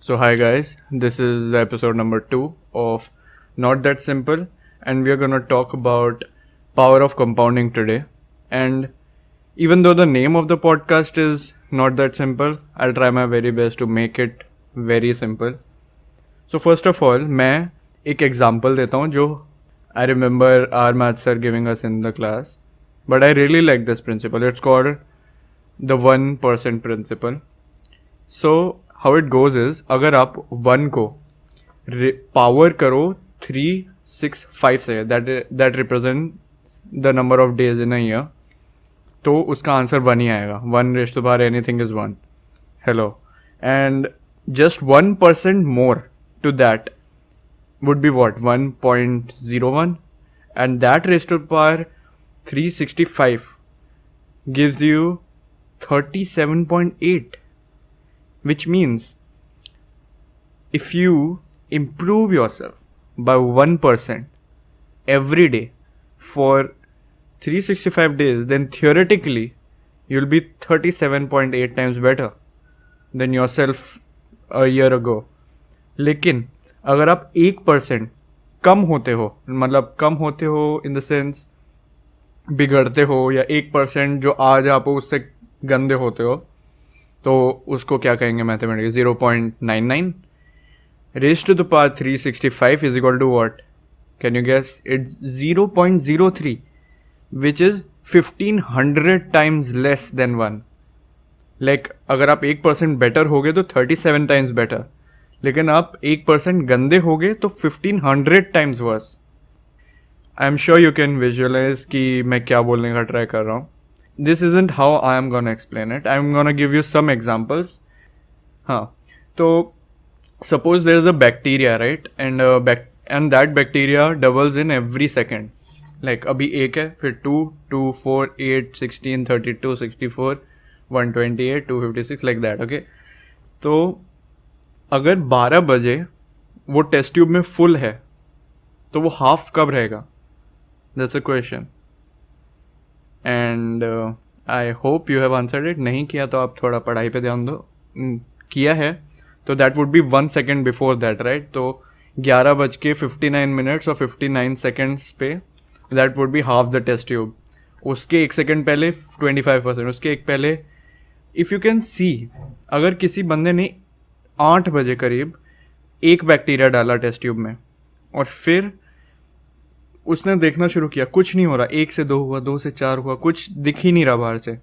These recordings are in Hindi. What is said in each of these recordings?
So, hi guys, this is the episode number 2 of Not That Simple, and we are going to talk about power of compounding today. And even though the name of the podcast is Not That Simple, I'll try my very best to make it very simple. So, first of all, मैं एक example देता हूँ जो I remember our math sir giving us in the class, but I really like this principle. It's called the 1% principle. So how it goes is अगर आप 1 को पावर करो 365 से that represent the number of days in a year, तो उसका आंसर 1 ही आएगा. 1 anything is 1. Hello. And just 1% more to that would be what? 1.01, and that raised to power 365 gives you 37.8, which means if you improve yourself by 1% every day for 365 days, then theoretically you'll be 37.8 times better than yourself a year ago. लेकिन अगर आप 1% कम होते हो, मतलब कम होते हो इन द सेंस बिगड़ते हो, या 1% जो आज आप उससे गंदे होते हो, तो उसको क्या कहेंगे mathematics? 0.99 raise to the power 365 is equal to what? Can you guess? It's 0.03, which is 1500 times less than 1. Like अगर आप 1% बेटर हो गए तो 37 टाइम्स बेटर, लेकिन आप 1% गंदे हो गए तो 1500 times worse. I am sure you can visualise कि मैं क्या बोलने का ट्राई कर रहा हूँ. This isn't how I am gonna explain it. I'm gonna give you some examples. So suppose there is a bacteria, right? And that bacteria doubles in every second. Like अभी 1 है, फिर 2, 2, 4, 8, 16, 32, 64, 128, 256, like that. Okay? तो अगर 12 बजे वो टेस्ट ट्यूब में फुल है, तो वो हाफ कब रहेगा? That's a question. And I hope you have answered it. नहीं किया तो आप थोड़ा पढ़ाई पे ध्यान दो. किया है तो that would be 1 second before that, right? तो 11:59 और 59 सेकेंड्स पे that would be half the test tube. उसके 1 सेकेंड पहले 25%, उसके एक पहले. इफ़ यू कैन सी, अगर किसी बंदे ने 8 बजे करीब एक बैक्टीरिया डाला टेस्ट ट्यूब में, और फिर उसने देखना शुरू किया, कुछ नहीं हो रहा, 1 से 2 हुआ, 2 से 4 हुआ, कुछ दिख ही नहीं रहा बाहर से,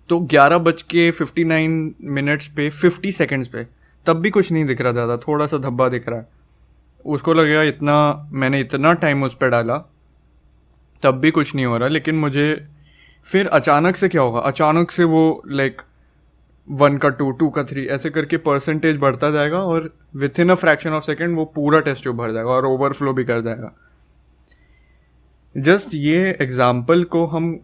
तो 11:59 पे 50 सेकेंड्स पे तब भी कुछ नहीं दिख रहा ज़्यादा, थोड़ा सा धब्बा दिख रहा है. उसको लगेगा मैंने इतना टाइम उस पर डाला तब भी कुछ नहीं हो रहा. लेकिन मुझे फिर अचानक से क्या होगा? अचानक से वो लाइक 1 का 2, 2 का 3, ऐसे करके परसेंटेज बढ़ता जाएगा, और with in a fraction of second वो पूरा टेस्ट ट्यूब भर जाएगा और ओवरफ्लो भी कर जाएगा. जस्ट ये एग्जाम्पल को हम,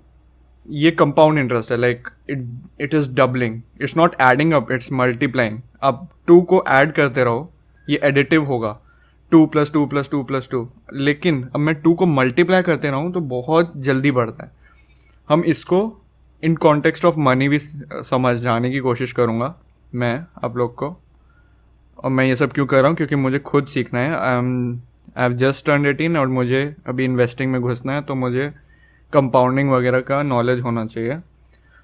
ये कंपाउंड इंटरेस्ट है. Like it is doubling, it's not adding up, it's multiplying. आप 2 को ऐड करते रहो, ये एडिटिव होगा, 2 + 2 + 2 + 2. लेकिन अब मैं 2 को मल्टीप्लाई करते रहूँ तो बहुत जल्दी बढ़ता है. हम इसको इन कॉन्टेक्स्ट ऑफ मनी भी समझाने की कोशिश करूँगा मैं आप लोग को. और मैं ये सब क्यों कर रहा हूँ? क्योंकि मुझे खुद सीखना है. आई हैव जस्ट टर्न 18 और मुझे अभी इन्वेस्टिंग में घुसना है, तो मुझे कंपाउंडिंग वगैरह का नॉलेज होना चाहिए.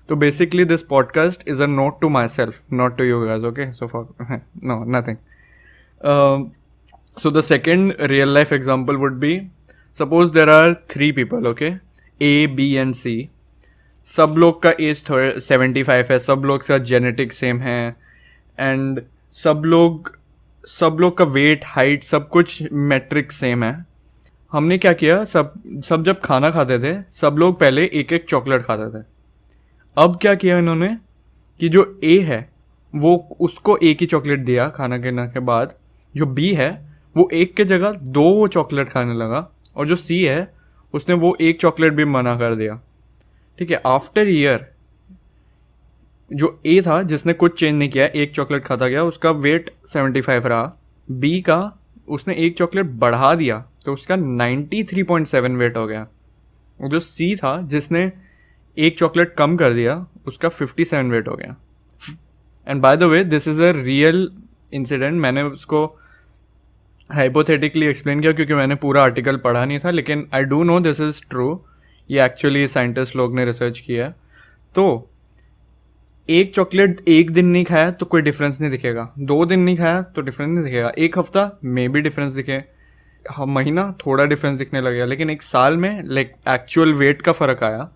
तो basically this podcast is a note to my self, not to you guys. Okay, so for no nothing. So the second real life example would be, suppose there are 3 people, okay, A, B and C. सब लोग का एज 75 है, सब लोग का जेनेटिक सेम है, एंड सब लोग का वेट, हाइट, सब कुछ मेट्रिक सेम है. हमने क्या किया, सब जब खाना खाते थे, सब लोग पहले एक एक चॉकलेट खाते थे. अब क्या किया इन्होंने कि जो ए है वो उसको एक ही चॉकलेट दिया खाना खाने के बाद. जो बी है वो एक के जगह 2 चॉकलेट खाने लगा, और जो सी है उसने वो एक चॉकलेट भी मना कर दिया. ठीक है, आफ्टर ईयर जो ए था जिसने कुछ चेंज नहीं किया, एक चॉकलेट खाता गया, उसका वेट 75 रहा. बी का उसने एक चॉकलेट बढ़ा दिया तो उसका 93.7 वेट हो गया. जो सी था जिसने एक चॉकलेट कम कर दिया उसका 57 वेट हो गया. And by the way this is a real incident, मैंने उसको हाइपोथेटिकली एक्सप्लेन किया क्योंकि मैंने पूरा आर्टिकल पढ़ा नहीं था, लेकिन I do know this is true, ये एक्चुअली साइंटिस्ट लोग ने रिसर्च किया है। तो एक चॉकलेट एक दिन नहीं खाया तो कोई डिफरेंस नहीं दिखेगा, 2 दिन नहीं खाया तो डिफरेंस नहीं दिखेगा, एक हफ्ता में भी डिफरेंस दिखे, महीना थोड़ा डिफरेंस दिखने लगेगा, लेकिन एक साल में लाइक एक्चुअल वेट का फ़र्क आया।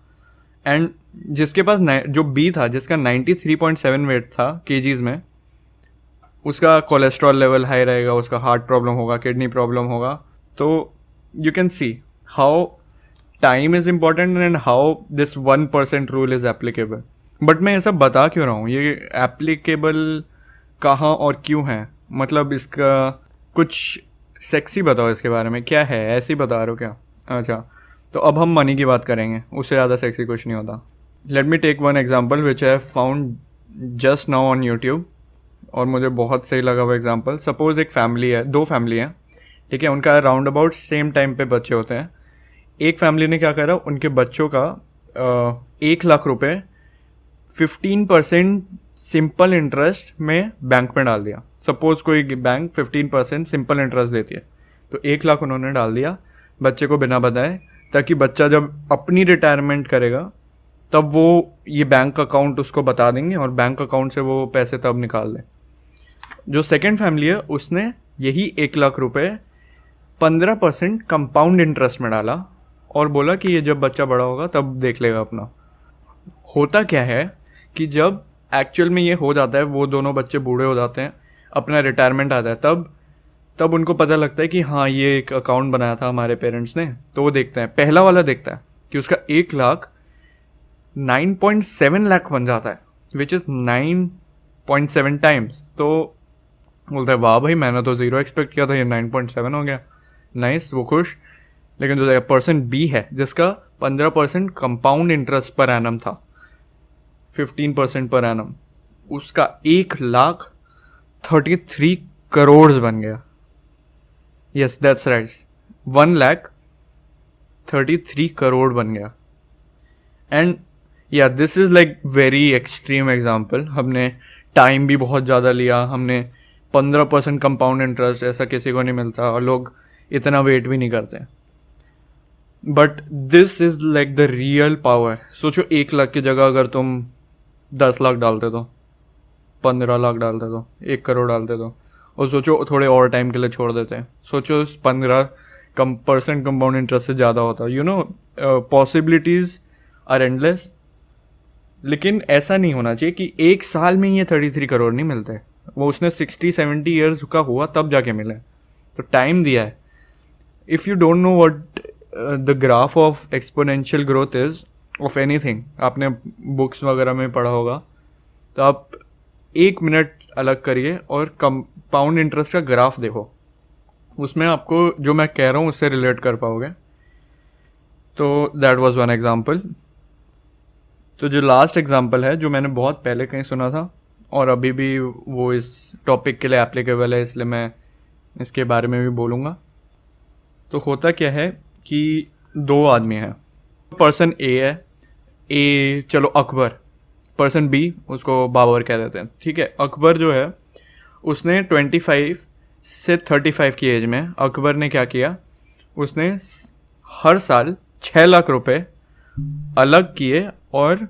एंड जिसके पास जो बी था, जिसका 93.7 वेट था केजीज में, उसका कोलेस्ट्रॉल लेवल हाई रहेगा, उसका हार्ट प्रॉब्लम होगा, किडनी प्रॉब्लम होगा। तो you can see how time is important and how this 1% rule is applicable. But मैं ये सब बता क्यों रहा हूँ, ये एप्लीकेबल कहाँ और क्यों है, मतलब इसका कुछ सेक्सी बताओ इसके बारे में, क्या है, ऐसे ही बता रहे हो क्या? अच्छा, तो अब हम मनी की बात करेंगे, उससे ज़्यादा सेक्सी कुछ नहीं होता। Let me take one example which I found just now on YouTube, और मुझे बहुत सही लगा वो एग्जांपल। सपोज़ एक फैमिली है, 2 फैमिली हैं, ठीक है, उनका राउंड अबाउट सेम टाइम पे बच्चे होते हैं। एक फैमिली ने क्या करा, उनके बच्चों का 1 लाख रुपए 15% सिंपल इंटरेस्ट में बैंक में डाल दिया। सपोज़ कोई बैंक 15% सिंपल इंटरेस्ट देती है, तो 1 लाख उन्होंने डाल दिया बच्चे को बिना बताए, ताकि बच्चा जब अपनी रिटायरमेंट करेगा तब वो ये बैंक अकाउंट उसको बता देंगे और बैंक अकाउंट से वो पैसे तब निकाल दें। जो सेकेंड फैमिली है उसने यही 1 लाख रुपए 15% कंपाउंड इंटरेस्ट में डाला और बोला कि ये जब बच्चा बड़ा होगा तब देख लेगा अपना। होता क्या है कि जब एक्चुअल में ये हो जाता है, वो दोनों बच्चे बूढ़े हो जाते हैं, अपना रिटायरमेंट आता है, तब उनको पता लगता है कि हाँ ये एक अकाउंट बनाया था हमारे पेरेंट्स ने, तो वो देखते हैं, पहला वाला देखता है कि उसका 1 लाख 9.7 लाख बन जाता है, विच इज़ 9.7 टाइम्स। तो बोलता है वाह भाई, मैंने तो 0 एक्सपेक्ट किया था, ये 9.7 हो गया, नाइस, वो खुश। लेकिन जो पर्सन बी है, जिसका 15% कंपाउंड इंटरेस्ट पर एनम था, 15% पर एनम, उसका 1 लाख 33 करोड़ बन गया। Yes that's right, 1 lakh 33 crore बन गया। एंड या this is like very extreme example, हमने टाइम भी बहुत ज़्यादा लिया, हमने 15% कंपाउंड इंटरेस्ट, ऐसा किसी को नहीं मिलता और लोग इतना वेट भी नहीं करते। But this is like the real power. सोचो 1 लाख की जगह अगर तुम 10 लाख डालते दो, 15 लाख डालते दो, 1 करोड़ डालते दो, और सोचो थोड़े और टाइम के लिए छोड़ देते हैं, सोचो 15% कंपाउंड इंटरेस्ट से ज़्यादा होता। You know, possibilities are endless. लेकिन ऐसा नहीं होना चाहिए कि 1 साल में ये 33 करोड़ नहीं मिलते, वो उसने 60-70 ईयर्स का हुआ तब जाके मिले, तो टाइम दिया है। If you don't know what the graph of exponential growth is of anything, आपने बुक्स वगैरह में पढ़ा होगा, तो आप 1 मिनट अलग करिए और कंपाउंड इंटरेस्ट का ग्राफ देखो, उसमें आपको जो मैं कह रहा हूँ उससे रिलेट कर पाओगे। तो दैट वाज वन एग्जांपल। तो जो लास्ट एग्जांपल है, जो मैंने बहुत पहले कहीं सुना था और अभी भी वो इस टॉपिक के लिए एप्लीकेबल है, इसलिए मैं इसके बारे में भी बोलूँगा। तो होता क्या है कि 2 आदमी हैं, पर्सन ए है, ए चलो अकबर, पर्सन बी, उसको बाबर कह देते हैं, ठीक है। अकबर जो है उसने 25 से 35 की एज में अकबर ने क्या किया, उसने हर साल 6 लाख रुपए अलग किए और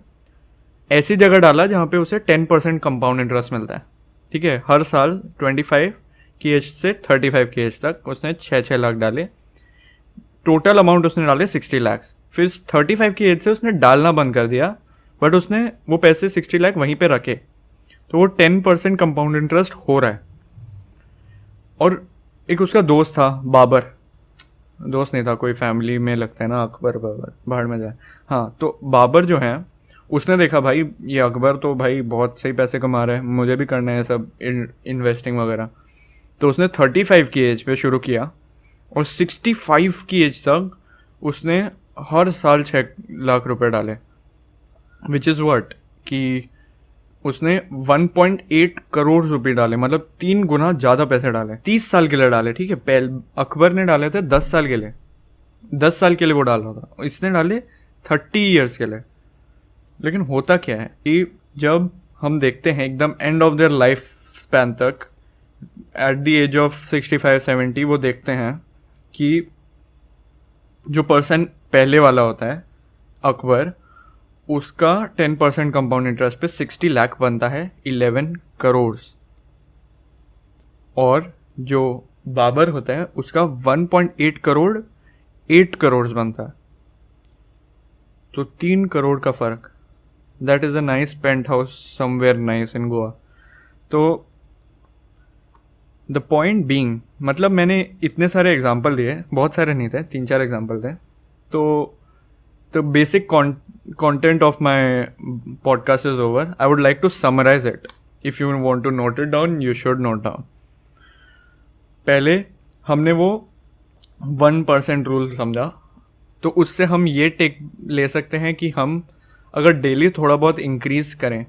ऐसी जगह डाला जहाँ पे उसे 10% कंपाउंड इंटरेस्ट मिलता है, ठीक है। हर साल 25 की एज से 35 की एज तक उसने 6 लाख डाले, टोटल अमाउंट उसने डाले 60 लाख। फिर 35 की एज से उसने डालना बंद कर दिया, बट उसने वो पैसे 60 लाख वहीं पे रखे, तो वो 10% कंपाउंड इंटरेस्ट हो रहा है। और एक उसका दोस्त था बाबर, दोस्त नहीं था, कोई फैमिली में लगता है ना, अकबर बाबर, बाहर में जाए, हाँ। तो बाबर जो है उसने देखा भाई ये अकबर तो भाई बहुत सही पैसे कमा रहा है, मुझे भी करना है सब इन्वेस्टिंग वगैरह, तो उसने 35 की एज पे शुरू किया और 65 की एज तक उसने हर साल 6 लाख रुपए डाले, विच इज़ व्हाट कि उसने 1.8 करोड़ रुपए डाले, मतलब 3 गुना ज़्यादा पैसे डाले, 30 साल के लिए डाले, ठीक है। पहले अकबर ने डाले थे 10 साल के लिए, 10 साल के लिए वो डाल रहा था, इसने डाले 30 ईयर्स के लिए। लेकिन होता क्या है कि जब हम देखते हैं एकदम end of their life span तक, एट द एज ऑफ 65-70 वो देखते हैं कि जो पर्सन पहले वाला होता है अकबर, उसका 10% कंपाउंड इंटरेस्ट पे 60 लाख बनता है, 11 करोड़। और जो बाबर होता है उसका 1.8 करोड़ 8 करोड़ बनता है, तो 3 करोड़ का फ़र्क। That is a nice penthouse somewhere nice in Goa. तो द पॉइंट बीइंग, मतलब मैंने इतने सारे एग्जाम्पल दिए, बहुत सारे नहीं थे, 3-4 एग्जाम्पल थे। तो the basic content of my podcast is over. I would like to summarize it. If you want to note it down, you should note down. पहले हमने वो 1% रूल समझा, तो उससे हम ये टेक ले सकते हैं कि हम अगर डेली थोड़ा बहुत इंक्रीज करें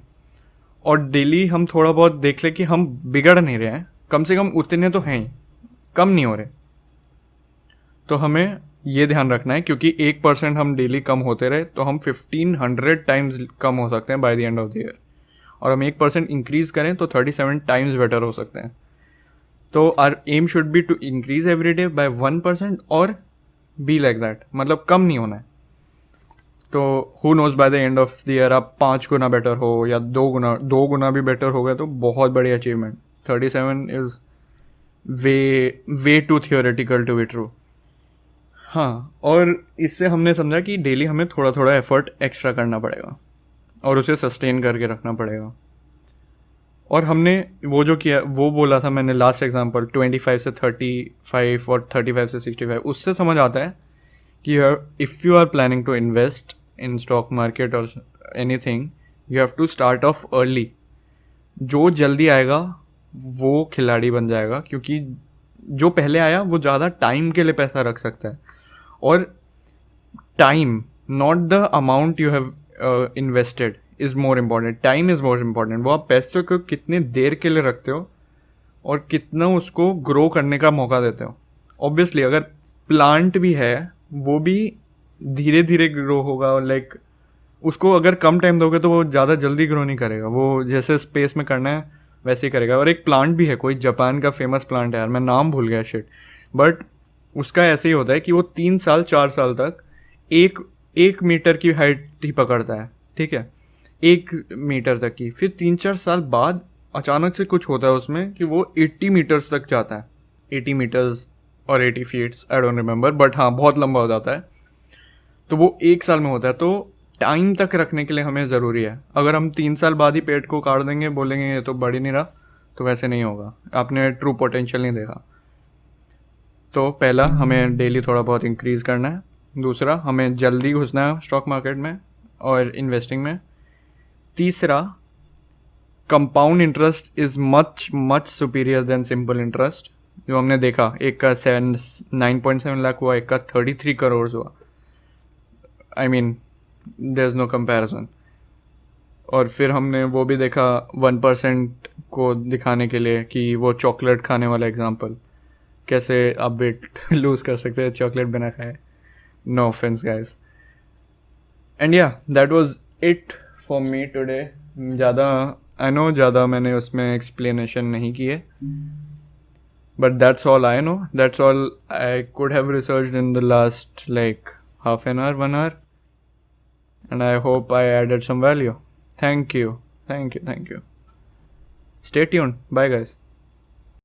और डेली हम थोड़ा बहुत देख लें कि हम बिगड़ नहीं रहे हैं, कम से कम उतने तो हैं ही, कम नहीं हो रहे, तो हमें ये ध्यान रखना है, क्योंकि 1% हम डेली कम होते रहे तो हम 1500 टाइम्स कम हो सकते हैं bye the end of the year, और हम 1% इंक्रीज करें तो 37 टाइम्स बेटर हो सकते हैं। तो our aim should be to increase every day by 1% और बी लाइक दैट, मतलब कम नहीं होना है। तो who knows by the end of the year आप 5 गुना बेटर हो या 2 गुना भी बेटर हो गए तो बहुत बड़ी achievement. 37 is way too theoretical to be true. हाँ, और इससे हमने समझा कि डेली हमें थोड़ा थोड़ा एफर्ट एक्स्ट्रा करना पड़ेगा और उसे सस्टेन करके रखना पड़ेगा। और हमने वो जो किया, वो बोला था मैंने लास्ट एग्जांपल 25 से 35 और 35 से 65, उससे समझ आता है कि if you are planning to invest in stock market और anything, you have to start off early. जो जल्दी आएगा वो खिलाड़ी बन जाएगा, क्योंकि जो पहले आया वो ज़्यादा टाइम के लिए पैसा रख सकता है। और time, not the amount you have invested is more important, time is more important. वो आप पैसे को कितने देर के लिए रखते हो और कितना उसको ग्रो करने का मौका देते हो। ऑब्वियसली अगर प्लांट भी है वो भी धीरे धीरे ग्रो होगा, लाइक उसको अगर कम टाइम दोगे तो वो ज़्यादा जल्दी ग्रो नहीं करेगा, वो जैसे स्पेस में करना है वैसे ही करेगा। और एक प्लांट भी है, कोई जापान का फेमस प्लांट है यार, मैं नाम भूल गया शिट, बट उसका ऐसे ही होता है कि वो 3 साल 4 साल तक 1 मीटर की हाइट ही पकड़ता है, ठीक है, 1 मीटर तक की। फिर 3-4 साल बाद अचानक से कुछ होता है उसमें कि वो 80 मीटर्स तक जाता है, 80 मीटर्स और 80 feets, I don't remember, but हाँ बहुत लंबा हो जाता है। तो वो 1 साल में होता है। तो टाइम तक रखने के लिए हमें ज़रूरी है। अगर हम 3 साल बाद ही पेड़ को काट देंगे, बोलेंगे ये तो बढ़ ही नहीं रहा, तो वैसे नहीं होगा, आपने ट्रू पोटेंशियल नहीं देखा। तो पहला, हमें डेली थोड़ा बहुत इंक्रीज़ करना है। दूसरा, हमें जल्दी घुसना है स्टॉक मार्केट में और इन्वेस्टिंग में। तीसरा, compound interest is much much superior than simple interest. जो हमने देखा, एक का 9.7 लाख हुआ, एक का 33 करोड़ हुआ। I mean there is no comparison. और फिर हमने वो भी देखा 1% को दिखाने के लिए कि वो चॉकलेट खाने वाला एग्जांपल, कैसे आप वेट लूज़ कर सकते हैं चॉकलेट बिना खाए। No offence guys. And yeah, that was it for me today. ज़्यादा मैंने उसमें एक्सप्लेनेशन नहीं किए, but that's all I know, that's all I could have researched in the last like half an hour, 1 hour, and I hope I added some value. Thank you. Stay tuned. Bye guys.